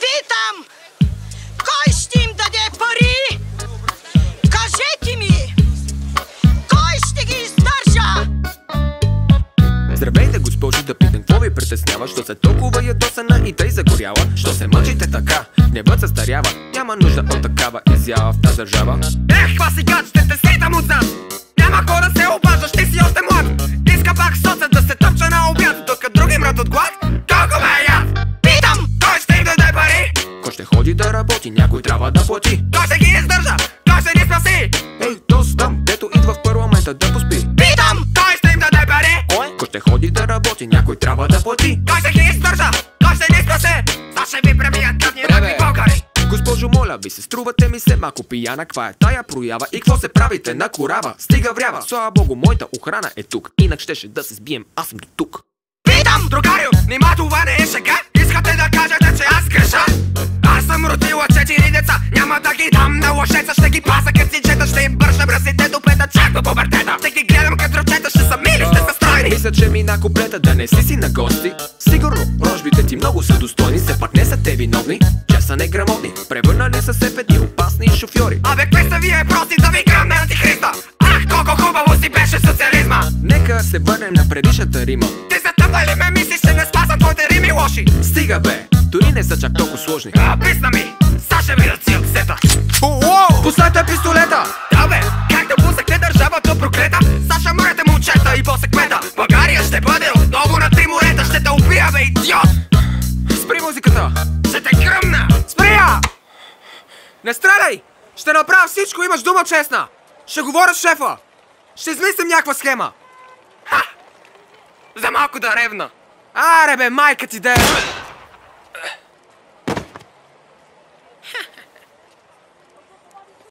Питам! Кой ще им даде пари? Кажете ми! Кой ще ги издържа? Здравейте, госпожи, да питам, какво ви притеснява? Що се толкова ядосана и тъй загоряла? Що се мъчите така? Гневът се старява. Няма нужда от такава изява в тази държава. Ех, си гад, ще те сетам от нас. Няма хора се обаждаш, ти си още млад. Иска пак соца да се тъпча на обяд, докато други мрат от глад. Колко ме яд? Питам, кой ще им даде пари? Кой ще ходи да работи, някой трябва да плати. Кой ще ги издържа? Кой ще ни спаси? Ей, този там, дето идва в парламента да поспи. Питам, кой ще им даде пари? Кой ще ходи да работи, някой трябва да плати. Кой ще ги издържа? Кой ще ни спаси? За ще ви премият гадни ръкви българи. Госпожо, моля ви се, струвате ми се малко пияна. Каква е тая проява и какво се правите на корава? Стига врява, слава богу, моята охрана е тук. Инак щеше да се сбием, аз съм до тук. Питам, другарио, нима това не е шега? Искате да кажете, че аз греша? Аз съм родила 4 деца, няма да ги дам на лошеца. Ще ги паса като синчета, ще им бърша бръсите до пета, чак до пубертета. Ще ги гледам като ръчета, ще са мили, ще са стройни. Мисля, че мина куплета, да не си на гости. Сигурно, рожбите ти много са достойни, все пак не са те виновни, че са неграмотни. Превърнали са се в едни опасни шофьори. Абе, кой са вие прости да ви гръмне антихриста? Ах, колко хубаво си беше социализма! Нека се върнем на предишната Рима. Ти се тъпна ли ме мислиш, че не спасам твоите рими лоши? Стига бе, дори не са чак толкова сложни. Писна ми, Саша ви ръци от сета. Пуснете пистолета! Да бе, как да пусахте държавата проклета? Саша, мрете момчета и после кмета. България ще бъде отново на 3 морета. Ще те убия, бе, идиот! Спри музиката! Ще те гръмна! Спри я! Не стреляй! Ще направя всичко, имаш дума честна! Ще говоря с шефа! Ще измислим някаква схема! Ха! За малко да ревна. Аре бе, майка ти де!